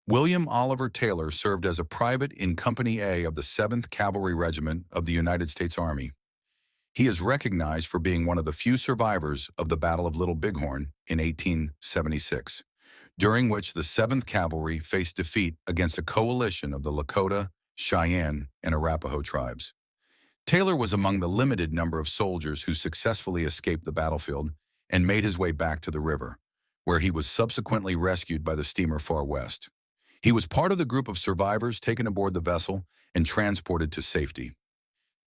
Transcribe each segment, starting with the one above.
William Oliver Taylor served as a private in Company A of the 7th Cavalry Regiment of the United States Army. He is recognized for being one of the few survivors of the Battle of Little Bighorn in 1876, during which the 7th Cavalry faced defeat against a coalition of the Lakota, Cheyenne, and Arapaho tribes. Taylor was among the limited number of soldiers who successfully escaped the battlefield and made his way back to the river, where he was subsequently rescued by the steamer Far West. He was part of the group of survivors taken aboard the vessel and transported to safety.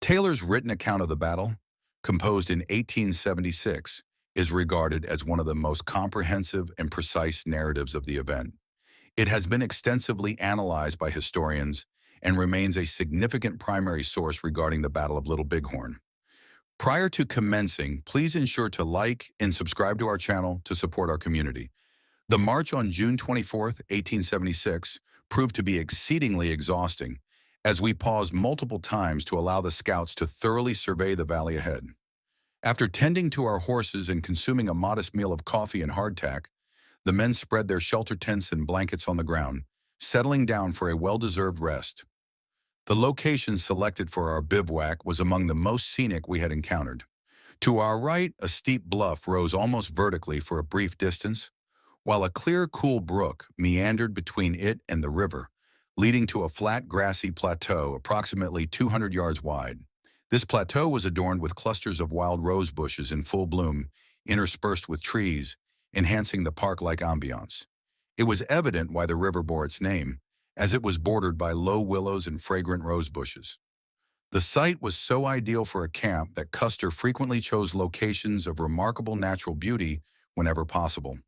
Taylor's written account of the battle, composed in 1876, is regarded as one of the most comprehensive and precise narratives of the event. It has been extensively analyzed by historians and remains a significant primary source regarding the Battle of Little Bighorn. Prior to commencing, please ensure to like and subscribe to our channel to support our community. The march on June 24, 1876, proved to be exceedingly exhausting, as we paused multiple times to allow the scouts to thoroughly survey the valley ahead. After tending to our horses and consuming a modest meal of coffee and hardtack, the men spread their shelter tents and blankets on the ground, settling down for a well-deserved rest. The location selected for our bivouac was among the most scenic we had encountered. To our right, a steep bluff rose almost vertically for a brief distance, while a clear, cool brook meandered between it and the river, leading to a flat, grassy plateau approximately 200 yards wide. This plateau was adorned with clusters of wild rose bushes in full bloom, interspersed with trees, enhancing the park-like ambiance. It was evident why the river bore its name, as it was bordered by low willows and fragrant rose bushes. The site was so ideal for a camp that Custer frequently chose locations of remarkable natural beauty whenever possible.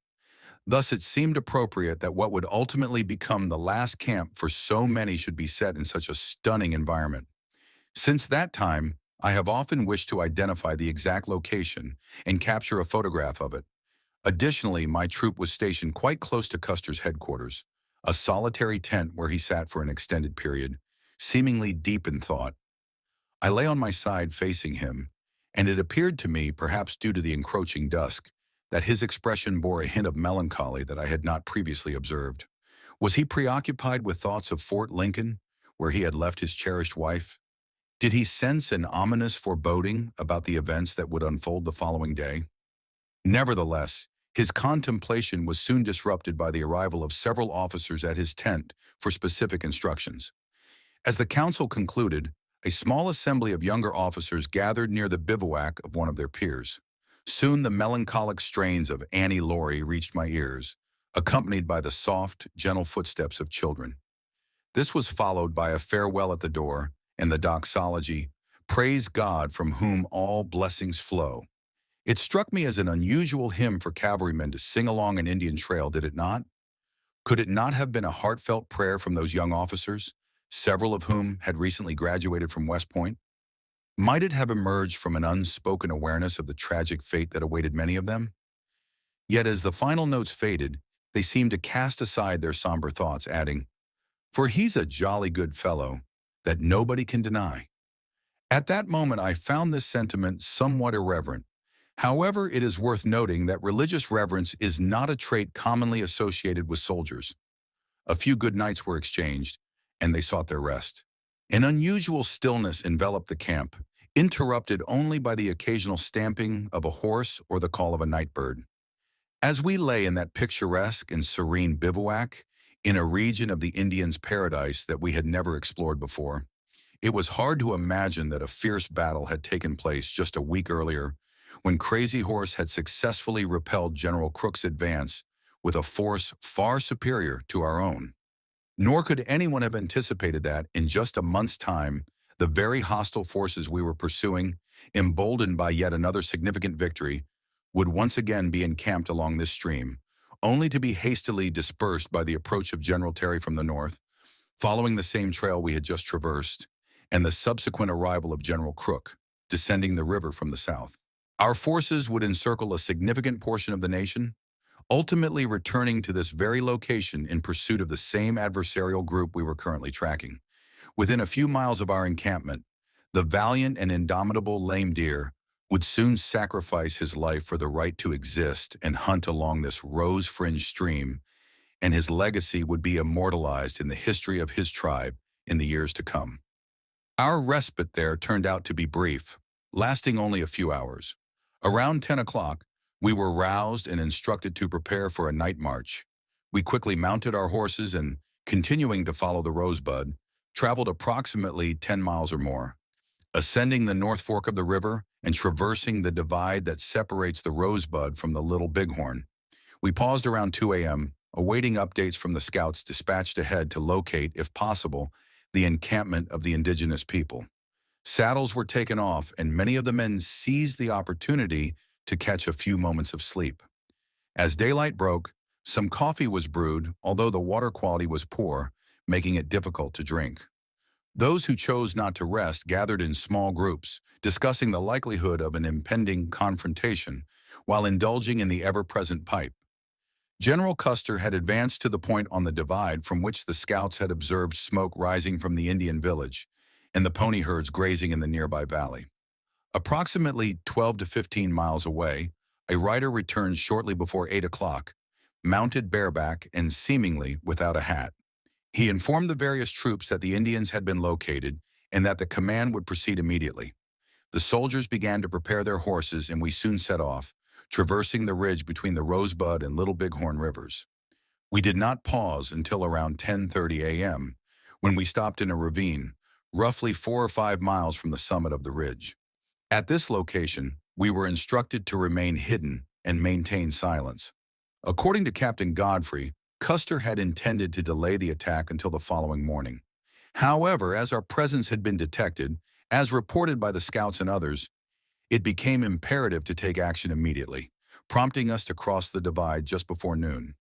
Thus, it seemed appropriate that what would ultimately become the last camp for so many should be set in such a stunning environment. Since that time, I have often wished to identify the exact location and capture a photograph of it. Additionally, my troop was stationed quite close to Custer's headquarters, a solitary tent where he sat for an extended period, seemingly deep in thought. I lay on my side facing him, and it appeared to me, perhaps due to the encroaching dusk, that his expression bore a hint of melancholy that I had not previously observed. Was he preoccupied with thoughts of Fort Lincoln, where he had left his cherished wife? Did he sense an ominous foreboding about the events that would unfold the following day? Nevertheless, his contemplation was soon disrupted by the arrival of several officers at his tent for specific instructions. As the council concluded, a small assembly of younger officers gathered near the bivouac of one of their peers. Soon the melancholic strains of Annie Laurie reached my ears, accompanied by the soft, gentle footsteps of children. This was followed by a farewell at the door and the doxology, "Praise God from whom all blessings flow." It struck me as an unusual hymn for cavalrymen to sing along an Indian trail, did it not? Could it not have been a heartfelt prayer from those young officers, several of whom had recently graduated from West Point? Might it have emerged from an unspoken awareness of the tragic fate that awaited many of them? Yet as the final notes faded, they seemed to cast aside their somber thoughts, adding, "For he's a jolly good fellow that nobody can deny." At that moment, I found this sentiment somewhat irreverent. However, it is worth noting that religious reverence is not a trait commonly associated with soldiers. A few good nights were exchanged, and they sought their rest. An unusual stillness enveloped the camp, interrupted only by the occasional stamping of a horse or the call of a night bird. As we lay in that picturesque and serene bivouac, in a region of the Indians' paradise that we had never explored before, it was hard to imagine that a fierce battle had taken place just a week earlier, when Crazy Horse had successfully repelled General Crook's advance with a force far superior to our own. Nor could anyone have anticipated that, in just a month's time, the very hostile forces we were pursuing, emboldened by yet another significant victory, would once again be encamped along this stream, only to be hastily dispersed by the approach of General Terry from the north, following the same trail we had just traversed, and the subsequent arrival of General Crook, descending the river from the south. Our forces would encircle a significant portion of the nation, ultimately returning to this very location in pursuit of the same adversarial group we were currently tracking. Within a few miles of our encampment, the valiant and indomitable Lame Deer would soon sacrifice his life for the right to exist and hunt along this rose-fringed stream, and his legacy would be immortalized in the history of his tribe in the years to come. Our respite there turned out to be brief, lasting only a few hours. Around 10 o'clock, we were roused and instructed to prepare for a night march. We quickly mounted our horses and, continuing to follow the Rosebud, traveled approximately 10 miles or more, ascending the North Fork of the river and traversing the divide that separates the Rosebud from the Little Bighorn. We paused around 2 a.m., awaiting updates from the scouts dispatched ahead to locate, if possible, the encampment of the indigenous people. Saddles were taken off, and many of the men seized the opportunity to catch a few moments of sleep. As daylight broke, some coffee was brewed, although the water quality was poor, making it difficult to drink. Those who chose not to rest gathered in small groups, discussing the likelihood of an impending confrontation while indulging in the ever-present pipe. General Custer had advanced to the point on the divide from which the scouts had observed smoke rising from the Indian village and the pony herds grazing in the nearby valley. Approximately 12 to 15 miles away, a rider returned shortly before 8 o'clock, mounted bareback and seemingly without a hat. He informed the various troops that the Indians had been located and that the command would proceed immediately. The soldiers began to prepare their horses, and we soon set off, traversing the ridge between the Rosebud and Little Bighorn rivers. We did not pause until around 10:30 a.m., when we stopped in a ravine, roughly 4 or 5 miles from the summit of the ridge. At this location, we were instructed to remain hidden and maintain silence. According to Captain Godfrey, Custer had intended to delay the attack until the following morning. However, as our presence had been detected, as reported by the scouts and others, it became imperative to take action immediately, prompting us to cross the divide just before noon.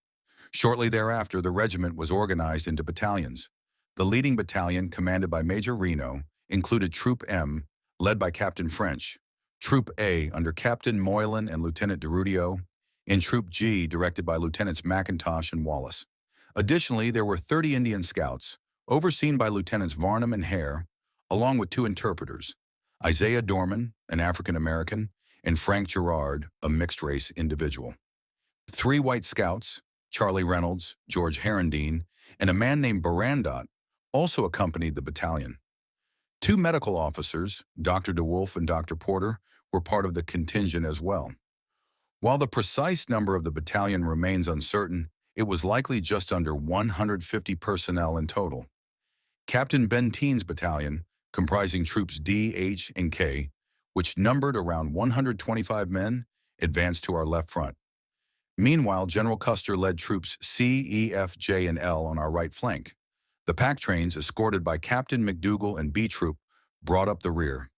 Shortly thereafter, the regiment was organized into battalions. The leading battalion, commanded by Major Reno, included Troop M, led by Captain French, Troop A under Captain Moylan and Lieutenant DeRudio, and Troop G, directed by Lieutenants McIntosh and Wallace. Additionally, there were 30 Indian scouts, overseen by Lieutenants Varnum and Hare, along with 2 interpreters, Isaiah Dorman, an African-American, and Frank Gerard, a mixed-race individual. 3 white scouts, Charlie Reynolds, George Herendine, and a man named Barandot, also accompanied the battalion. 2 medical officers, Dr. DeWolf and Dr. Porter, were part of the contingent as well. While the precise number of the battalion remains uncertain, it was likely just under 150 personnel in total. Captain Benteen's battalion, comprising troops D, H, and K, which numbered around 125 men, advanced to our left front. Meanwhile, General Custer led troops C, E, F, J, and L on our right flank. The pack trains, escorted by Captain McDougal and B Troop, brought up the rear.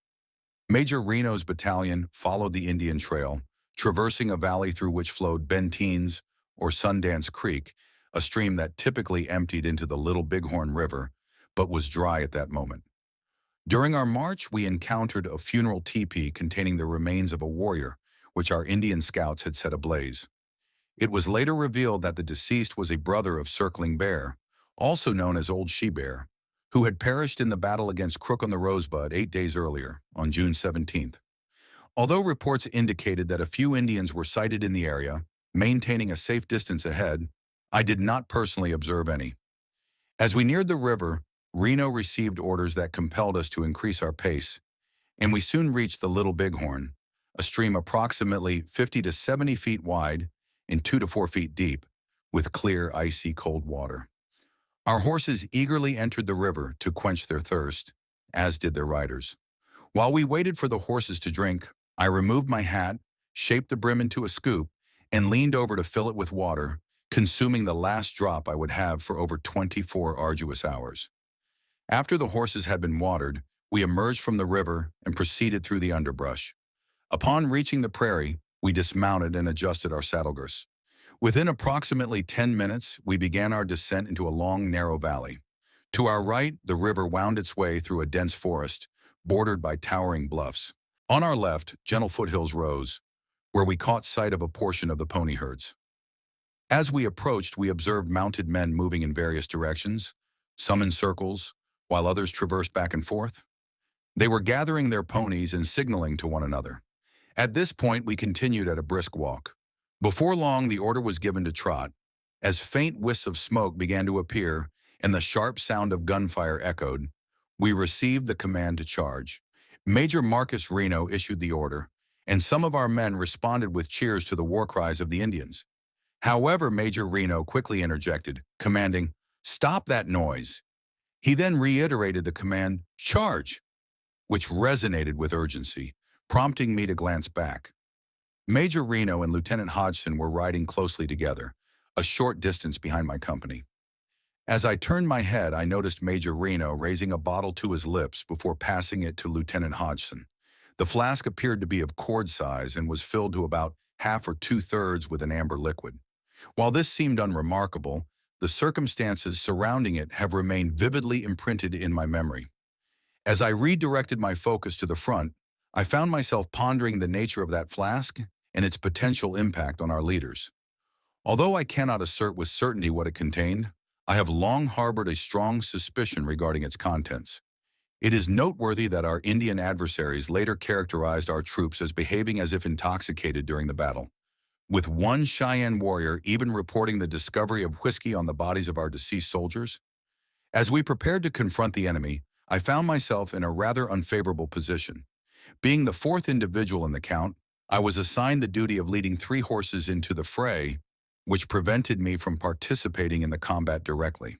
Major Reno's battalion followed the Indian Trail, traversing a valley through which flowed Benteen's, or Sundance Creek, a stream that typically emptied into the Little Bighorn River, but was dry at that moment. During our march, we encountered a funeral teepee containing the remains of a warrior, which our Indian scouts had set ablaze. It was later revealed that the deceased was a brother of Circling Bear, also known as Old She-Bear, who had perished in the battle against Crook on the Rosebud 8 days earlier, on June 17th. Although reports indicated that a few Indians were sighted in the area, maintaining a safe distance ahead, I did not personally observe any. As we neared the river, Reno received orders that compelled us to increase our pace, and we soon reached the Little Bighorn, a stream approximately 50 to 70 feet wide and 2 to 4 feet deep, with clear, icy cold water. Our horses eagerly entered the river to quench their thirst, as did their riders. While we waited for the horses to drink, I removed my hat, shaped the brim into a scoop, and leaned over to fill it with water, consuming the last drop I would have for over 24 arduous hours. After the horses had been watered, we emerged from the river and proceeded through the underbrush. Upon reaching the prairie, we dismounted and adjusted our saddle girths. Within approximately 10 minutes, we began our descent into a long, narrow valley. To our right, the river wound its way through a dense forest, bordered by towering bluffs. On our left, gentle foothills rose, where we caught sight of a portion of the pony herds. As we approached, we observed mounted men moving in various directions, some in circles, while others traversed back and forth. They were gathering their ponies and signaling to one another. At this point, we continued at a brisk walk. Before long, the order was given to trot, As faint wisps of smoke began to appear and the sharp sound of gunfire echoed, we received the command to charge. Major Marcus Reno issued the order, and some of our men responded with cheers to the war cries of the Indians. However, Major Reno quickly interjected, commanding, "Stop that noise." He then reiterated the command, "Charge," which resonated with urgency, prompting me to glance back. Major Reno and Lieutenant Hodgson were riding closely together, a short distance behind my company. As I turned my head, I noticed Major Reno raising a bottle to his lips before passing it to Lieutenant Hodgson. The flask appeared to be of quart size and was filled to about half or two-thirds with an amber liquid. While this seemed unremarkable, the circumstances surrounding it have remained vividly imprinted in my memory. As I redirected my focus to the front, I found myself pondering the nature of that flask and its potential impact on our leaders. Although I cannot assert with certainty what it contained, I have long harbored a strong suspicion regarding its contents. It is noteworthy that our Indian adversaries later characterized our troops as behaving as if intoxicated during the battle, with one Cheyenne warrior even reporting the discovery of whiskey on the bodies of our deceased soldiers. As we prepared to confront the enemy, I found myself in a rather unfavorable position. Being the fourth individual in the count, I was assigned the duty of leading 3 horses into the fray, which prevented me from participating in the combat directly.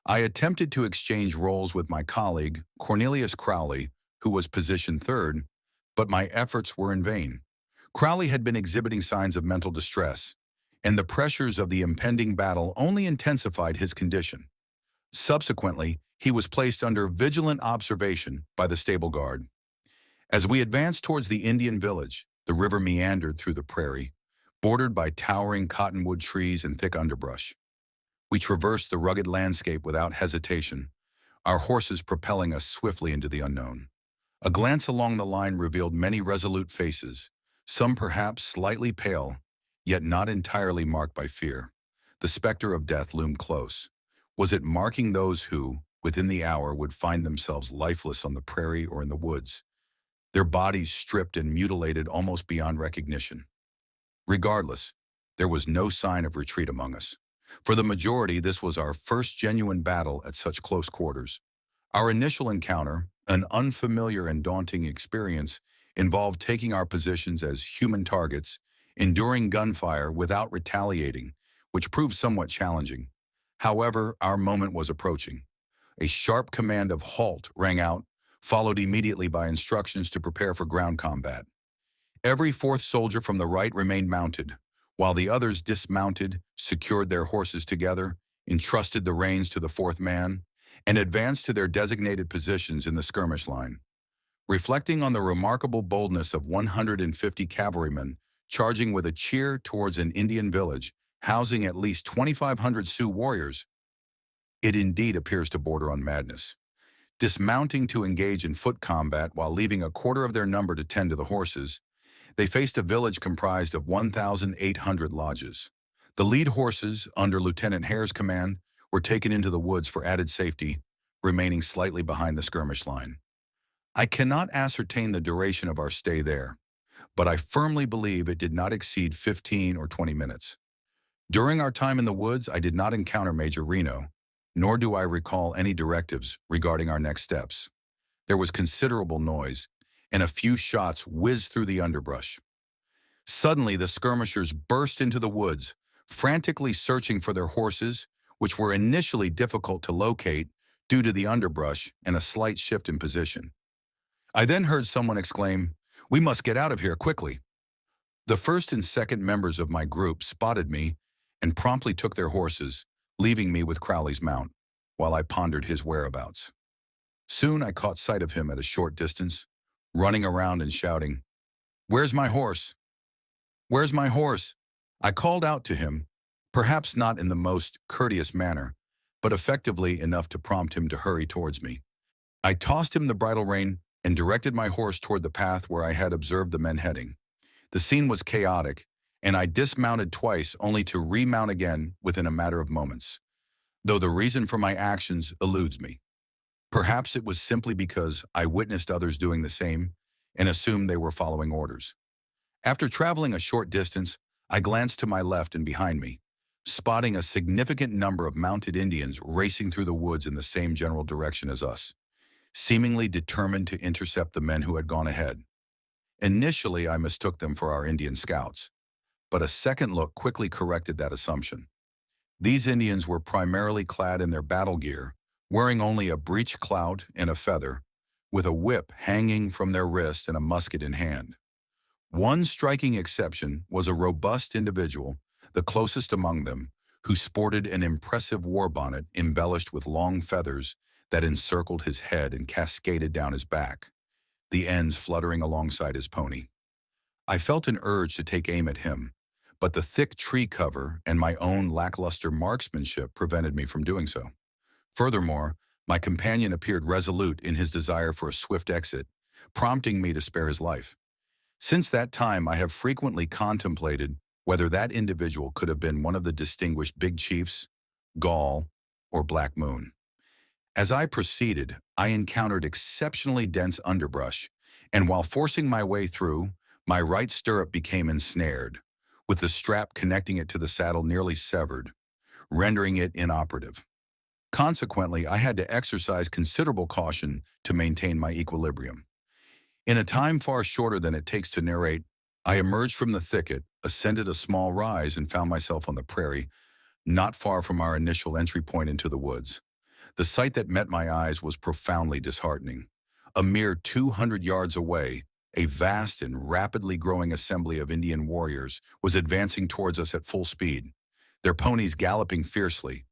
I attempted to exchange roles with my colleague, Cornelius Crowley, who was positioned third, but my efforts were in vain. Crowley had been exhibiting signs of mental distress, and the pressures of the impending battle only intensified his condition. Subsequently, he was placed under vigilant observation by the stable guard. As we advanced towards the Indian village, the river meandered through the prairie, bordered by towering cottonwood trees and thick underbrush. We traversed the rugged landscape without hesitation, our horses propelling us swiftly into the unknown. A glance along the line revealed many resolute faces, some perhaps slightly pale, yet not entirely marked by fear. The specter of death loomed close. Was it marking those who, within the hour, would find themselves lifeless on the prairie or in the woods, their bodies stripped and mutilated almost beyond recognition? Regardless, there was no sign of retreat among us. For the majority, this was our first genuine battle at such close quarters. Our initial encounter, an unfamiliar and daunting experience, involved taking our positions as human targets, enduring gunfire without retaliating, which proved somewhat challenging. However, our moment was approaching. A sharp command of halt rang out, followed immediately by instructions to prepare for ground combat. Every fourth soldier from the right remained mounted, while the others dismounted, secured their horses together, entrusted the reins to the fourth man, and advanced to their designated positions in the skirmish line. Reflecting on the remarkable boldness of 150 cavalrymen charging with a cheer towards an Indian village, housing at least 2,500 Sioux warriors, it indeed appears to border on madness. Dismounting to engage in foot combat while leaving a quarter of their number to tend to the horses, they faced a village comprised of 1,800 lodges. The lead horses, under Lieutenant Hare's command, were taken into the woods for added safety, remaining slightly behind the skirmish line. I cannot ascertain the duration of our stay there, but I firmly believe it did not exceed 15 or 20 minutes. During our time in the woods, I did not encounter Major Reno, nor do I recall any directives regarding our next steps. There was considerable noise, and a few shots whizzed through the underbrush. Suddenly, the skirmishers burst into the woods, frantically searching for their horses, which were initially difficult to locate due to the underbrush and a slight shift in position. I then heard someone exclaim, "We must get out of here quickly." The first and second members of my group spotted me and promptly took their horses, leaving me with Crowley's mount, while I pondered his whereabouts. Soon I caught sight of him at a short distance, running around and shouting, "Where's my horse? Where's my horse?" I called out to him, perhaps not in the most courteous manner, but effectively enough to prompt him to hurry towards me. I tossed him the bridle rein and directed my horse toward the path where I had observed the men heading. The scene was chaotic, and I dismounted twice only to remount again within a matter of moments, though the reason for my actions eludes me. Perhaps it was simply because I witnessed others doing the same and assumed they were following orders. After traveling a short distance, I glanced to my left and behind me, spotting a significant number of mounted Indians racing through the woods in the same general direction as us, seemingly determined to intercept the men who had gone ahead. Initially, I mistook them for our Indian scouts, but a second look quickly corrected that assumption. These Indians were primarily clad in their battle gear, wearing only a breech clout and a feather, with a whip hanging from their wrist and a musket in hand. One striking exception was a robust individual, the closest among them, who sported an impressive war bonnet embellished with long feathers that encircled his head and cascaded down his back, the ends fluttering alongside his pony. I felt an urge to take aim at him, but the thick tree cover and my own lackluster marksmanship prevented me from doing so. Furthermore, my companion appeared resolute in his desire for a swift exit, prompting me to spare his life. Since that time, I have frequently contemplated whether that individual could have been one of the distinguished Big Chiefs, Gaul, or Black Moon. As I proceeded, I encountered exceptionally dense underbrush, and while forcing my way through, my right stirrup became ensnared, with the strap connecting it to the saddle nearly severed, rendering it inoperative. Consequently, I had to exercise considerable caution to maintain my equilibrium. In a time far shorter than it takes to narrate, I emerged from the thicket, ascended a small rise, and found myself on the prairie, not far from our initial entry point into the woods. The sight that met my eyes was profoundly disheartening. A mere 200 yards away, a vast and rapidly growing assembly of Indian warriors was advancing towards us at full speed, their ponies galloping fiercely.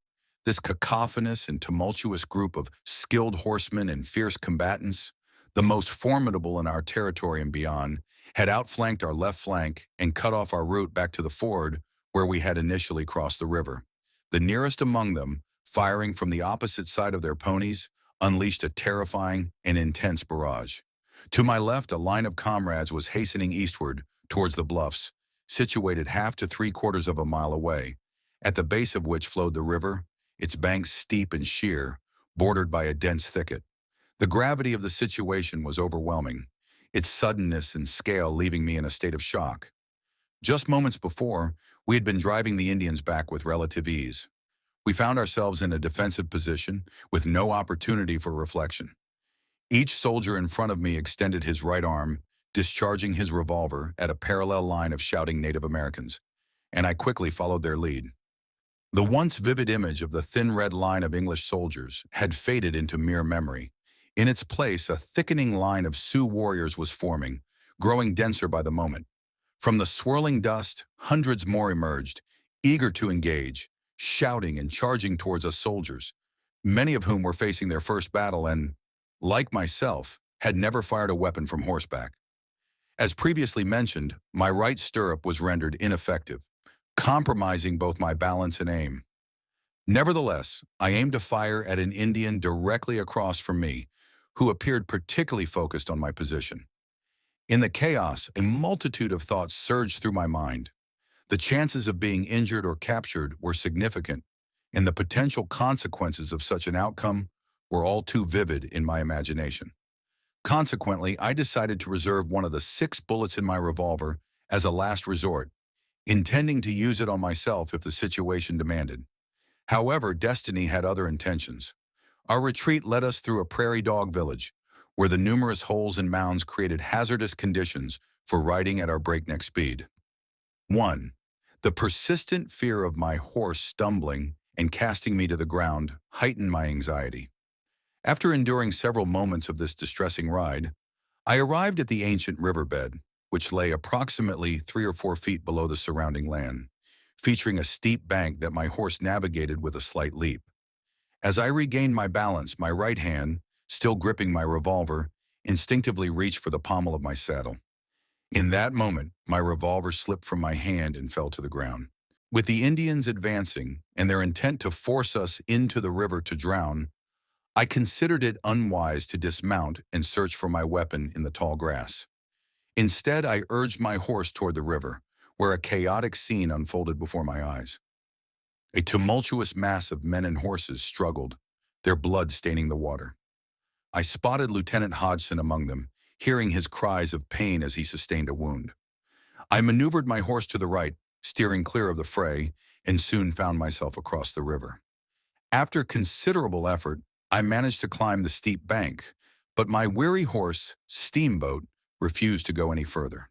This cacophonous and tumultuous group of skilled horsemen and fierce combatants, the most formidable in our territory and beyond, had outflanked our left flank and cut off our route back to the ford where we had initially crossed the river. The nearest among them, firing from the opposite side of their ponies, unleashed a terrifying and intense barrage. To my left, a line of comrades was hastening eastward towards the bluffs, situated half to 3/4 of a mile away, at the base of which flowed the river, its banks steep and sheer, bordered by a dense thicket. The gravity of the situation was overwhelming, its suddenness and scale leaving me in a state of shock. Just moments before, we had been driving the Indians back with relative ease. We found ourselves in a defensive position with no opportunity for reflection. Each soldier in front of me extended his right arm, discharging his revolver at a parallel line of shouting Native Americans, and I quickly followed their lead. The once vivid image of the thin red line of English soldiers had faded into mere memory. In its place, a thickening line of Sioux warriors was forming, growing denser by the moment. From the swirling dust, hundreds more emerged, eager to engage, shouting and charging towards us soldiers, many of whom were facing their first battle and, like myself, had never fired a weapon from horseback. As previously mentioned, my right stirrup was rendered ineffective, compromising both my balance and aim. Nevertheless, I aimed to fire at an Indian directly across from me, who appeared particularly focused on my position. In the chaos, a multitude of thoughts surged through my mind. The chances of being injured or captured were significant, and the potential consequences of such an outcome were all too vivid in my imagination. Consequently, I decided to reserve one of the 6 bullets in my revolver as a last resort, intending to use it on myself if the situation demanded. However, destiny had other intentions. Our retreat led us through a prairie dog village, where the numerous holes and mounds created hazardous conditions for riding at our breakneck speed. 1. The persistent fear of my horse stumbling and casting me to the ground heightened my anxiety. After enduring several moments of this distressing ride, I arrived at the ancient riverbed, which lay approximately 3 or 4 feet below the surrounding land, featuring a steep bank that my horse navigated with a slight leap. As I regained my balance, my right hand, still gripping my revolver, instinctively reached for the pommel of my saddle. In that moment, my revolver slipped from my hand and fell to the ground. With the Indians advancing and their intent to force us into the river to drown, I considered it unwise to dismount and search for my weapon in the tall grass. Instead, I urged my horse toward the river, where a chaotic scene unfolded before my eyes. A tumultuous mass of men and horses struggled, their blood staining the water. I spotted Lieutenant Hodgson among them, hearing his cries of pain as he sustained a wound. I maneuvered my horse to the right, steering clear of the fray, and soon found myself across the river. After considerable effort, I managed to climb the steep bank, but my weary horse, Steamboat, refused to go any further.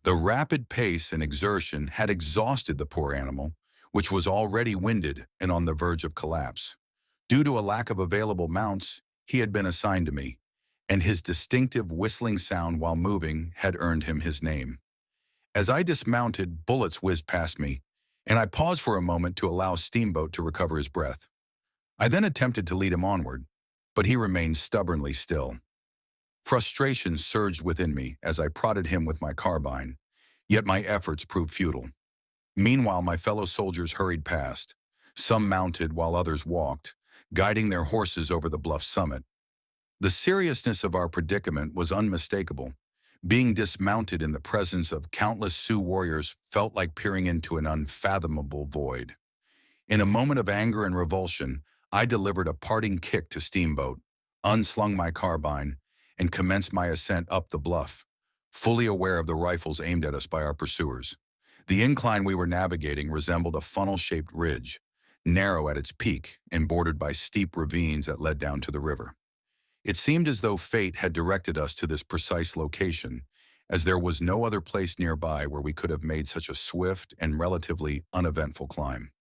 The rapid pace and exertion had exhausted the poor animal, which was already winded and on the verge of collapse. Due to a lack of available mounts, he had been assigned to me, and his distinctive whistling sound while moving had earned him his name. As I dismounted, bullets whizzed past me, and I paused for a moment to allow Steamboat to recover his breath. I then attempted to lead him onward, but he remained stubbornly still. Frustration surged within me as I prodded him with my carbine, yet my efforts proved futile. Meanwhile, my fellow soldiers hurried past, some mounted while others walked, guiding their horses over the bluff summit. The seriousness of our predicament was unmistakable. Being dismounted in the presence of countless Sioux warriors felt like peering into an unfathomable void. In a moment of anger and revulsion, I delivered a parting kick to Steamboat, unslung my carbine, and commenced my ascent up the bluff, fully aware of the rifles aimed at us by our pursuers. The incline we were navigating resembled a funnel-shaped ridge, narrow at its peak and bordered by steep ravines that led down to the river. It seemed as though fate had directed us to this precise location, as there was no other place nearby where we could have made such a swift and relatively uneventful climb.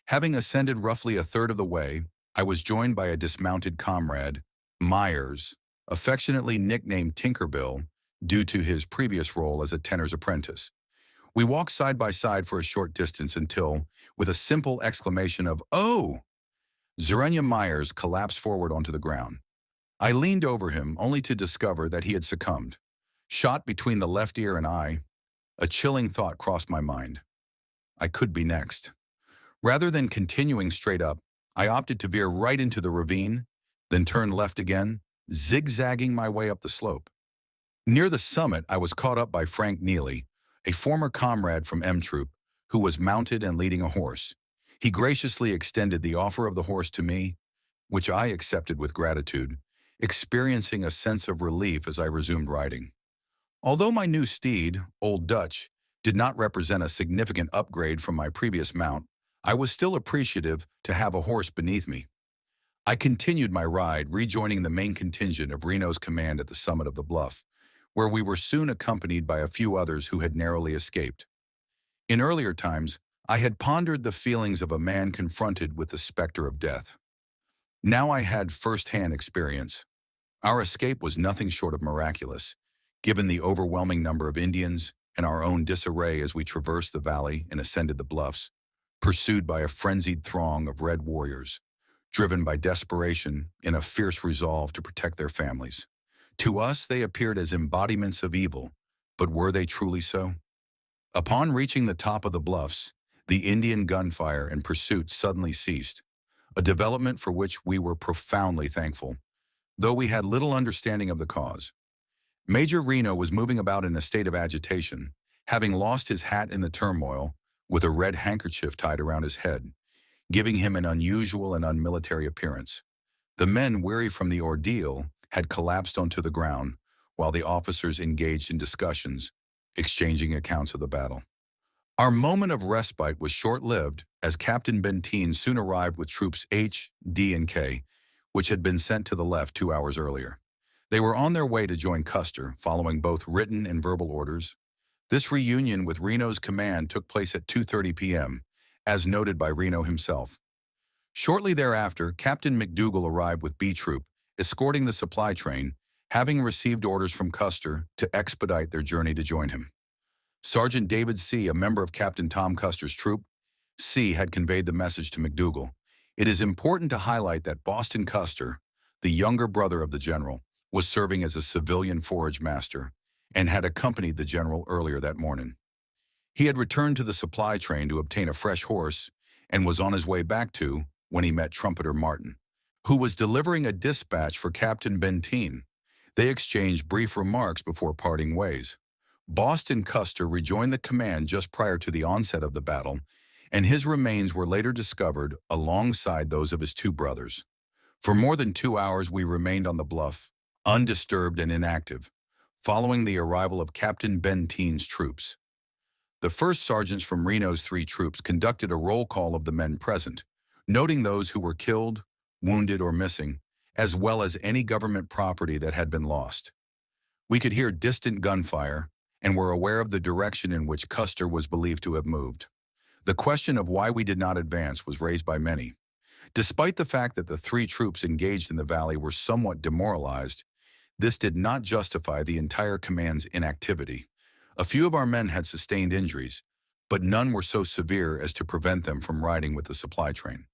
Having ascended roughly a third of the way, I was joined by a dismounted comrade, Myers, affectionately nicknamed Tinkerbill due to his previous role as a tanner's apprentice. We walked side by side for a short distance until, with a simple exclamation of, "Oh!" Zerenya Myers collapsed forward onto the ground. I leaned over him only to discover that he had succumbed. Shot between the left ear and eye, a chilling thought crossed my mind. I could be next. Rather than continuing straight up, I opted to veer right into the ravine, then turn left again, zigzagging my way up the slope. Near the summit, I was caught up by Frank Neely, a former comrade from M Troop, who was mounted and leading a horse. He graciously extended the offer of the horse to me, which I accepted with gratitude, experiencing a sense of relief as I resumed riding. Although my new steed, Old Dutch, did not represent a significant upgrade from my previous mount, I was still appreciative to have a horse beneath me. I continued my ride, rejoining the main contingent of Reno's command at the summit of the bluff, where we were soon accompanied by a few others who had narrowly escaped. In earlier times, I had pondered the feelings of a man confronted with the specter of death. Now I had first-hand experience. Our escape was nothing short of miraculous, given the overwhelming number of Indians and our own disarray as we traversed the valley and ascended the bluffs, pursued by a frenzied throng of red warriors, driven by desperation and a fierce resolve to protect their families. To us, they appeared as embodiments of evil, but were they truly so? Upon reaching the top of the bluffs, the Indian gunfire and pursuit suddenly ceased, a development for which we were profoundly thankful, though we had little understanding of the cause. Major Reno was moving about in a state of agitation, having lost his hat in the turmoil, with a red handkerchief tied around his head, giving him an unusual and unmilitary appearance. The men, weary from the ordeal, had collapsed onto the ground, while the officers engaged in discussions, exchanging accounts of the battle. Our moment of respite was short-lived, as Captain Benteen soon arrived with troops H, D, and K, which had been sent to the left 2 hours earlier. They were on their way to join Custer, following both written and verbal orders. This reunion with Reno's command took place at 2:30 p.m., as noted by Reno himself. Shortly thereafter, Captain McDougal arrived with B Troop, escorting the supply train, having received orders from Custer to expedite their journey to join him. Sergeant David C., a member of Captain Tom Custer's troop, C., had conveyed the message to McDougal. It is important to highlight that Boston Custer, the younger brother of the general, was serving as a civilian forage master and had accompanied the general earlier that morning. He had returned to the supply train to obtain a fresh horse and was on his way back when he met Trumpeter Martin, who was delivering a dispatch for Captain Benteen. They exchanged brief remarks before parting ways. Boston Custer rejoined the command just prior to the onset of the battle, and his remains were later discovered alongside those of his two brothers. For more than 2 hours we remained on the bluff, undisturbed and inactive, following the arrival of Captain Benteen's troops. The first sergeants from Reno's 3 troops conducted a roll call of the men present, noting those who were killed, wounded, or missing, as well as any government property that had been lost. We could hear distant gunfire and were aware of the direction in which Custer was believed to have moved. The question of why we did not advance was raised by many. Despite the fact that the 3 troops engaged in the valley were somewhat demoralized, this did not justify the entire command's inactivity. A few of our men had sustained injuries, but none were so severe as to prevent them from riding with the supply train.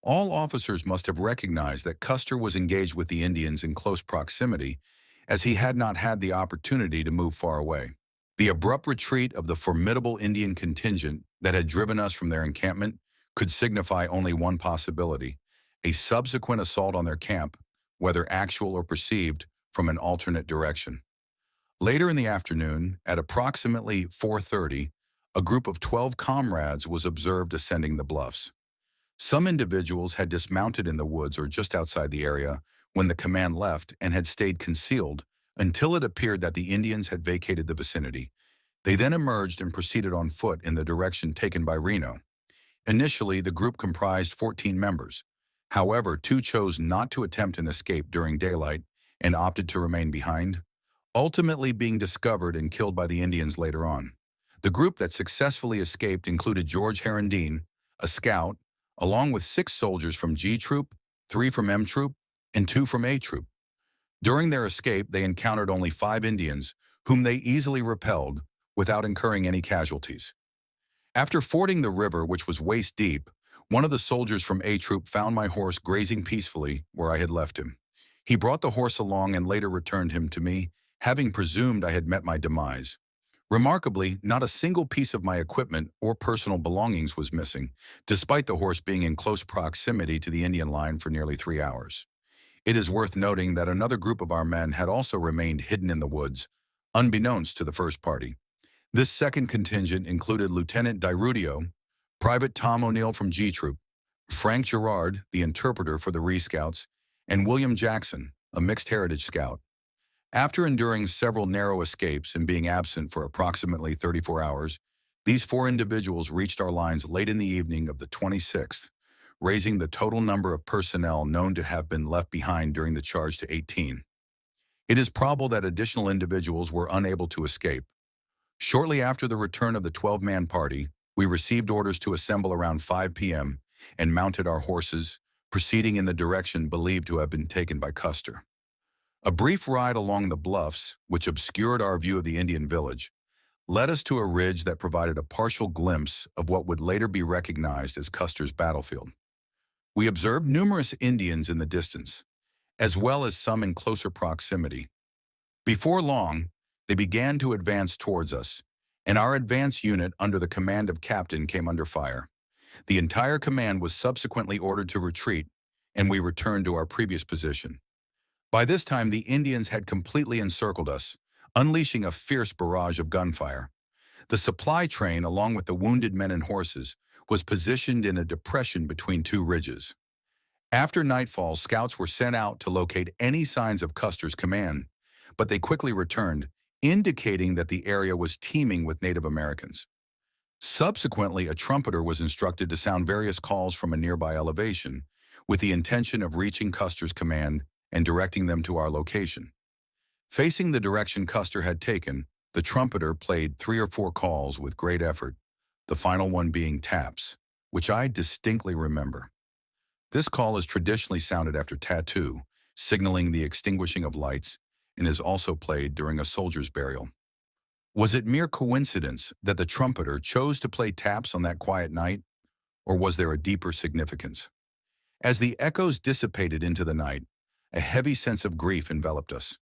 All officers must have recognized that Custer was engaged with the Indians in close proximity, as he had not had the opportunity to move far away. The abrupt retreat of the formidable Indian contingent that had driven us from their encampment could signify only one possibility: a subsequent assault on their camp, whether actual or perceived, from an alternate direction. Later in the afternoon, at approximately 4:30, a group of 12 comrades was observed ascending the bluffs. Some individuals had dismounted in the woods or just outside the area when the command left and had stayed concealed until it appeared that the Indians had vacated the vicinity. They then emerged and proceeded on foot in the direction taken by Reno. Initially, the group comprised 14 members. However, 2 chose not to attempt an escape during daylight and opted to remain behind, ultimately being discovered and killed by the Indians later on. The group that successfully escaped included George Herendeen, a scout, along with 6 soldiers from G Troop, 3 from M Troop, and 2 from A Troop. During their escape, they encountered only 5 Indians, whom they easily repelled without incurring any casualties. After fording the river, which was waist-deep, one of the soldiers from A Troop found my horse grazing peacefully where I had left him. He brought the horse along and later returned him to me, having presumed I had met my demise. Remarkably, not a single piece of my equipment or personal belongings was missing, despite the horse being in close proximity to the Indian line for nearly 3 hours. It is worth noting that another group of our men had also remained hidden in the woods, unbeknownst to the first party. This second contingent included Lieutenant Dirudio, Private Tom O'Neill from G Troop, Frank Gerard, the interpreter for the Re-Scouts, and William Jackson, a mixed heritage scout. After enduring several narrow escapes and being absent for approximately 34 hours, these 4 individuals reached our lines late in the evening of the 26th, raising the total number of personnel known to have been left behind during the charge to 18. It is probable that additional individuals were unable to escape. Shortly after the return of the 12-man party, we received orders to assemble around 5 p.m. and mounted our horses, proceeding in the direction believed to have been taken by Custer. A brief ride along the bluffs, which obscured our view of the Indian village, led us to a ridge that provided a partial glimpse of what would later be recognized as Custer's battlefield. We observed numerous Indians in the distance, as well as some in closer proximity. Before long, they began to advance towards us, and our advance unit under the command of Captain came under fire. The entire command was subsequently ordered to retreat, and we returned to our previous position. By this time, the Indians had completely encircled us, unleashing a fierce barrage of gunfire. The supply train, along with the wounded men and horses, was positioned in a depression between 2 ridges. After nightfall, scouts were sent out to locate any signs of Custer's command, but they quickly returned, indicating that the area was teeming with Native Americans. Subsequently, a trumpeter was instructed to sound various calls from a nearby elevation, with the intention of reaching Custer's command and directing them to our location. Facing the direction Custer had taken, the trumpeter played 3 or 4 calls with great effort, the final one being taps, which I distinctly remember. This call is traditionally sounded after tattoo, signaling the extinguishing of lights, and is also played during a soldier's burial. Was it mere coincidence that the trumpeter chose to play taps on that quiet night, or was there a deeper significance? As the echoes dissipated into the night, a heavy sense of grief enveloped us.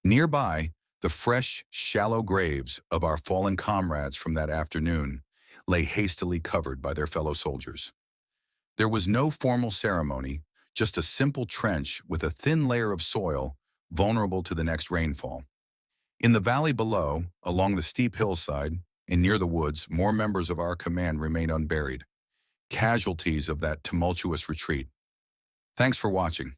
Nearby, the fresh, shallow graves of our fallen comrades from that afternoon lay hastily covered by their fellow soldiers. There was no formal ceremony, just a simple trench with a thin layer of soil vulnerable to the next rainfall. In the valley below, along the steep hillside, and near the woods, more members of our command remain unburied, casualties of that tumultuous retreat. Thanks for watching.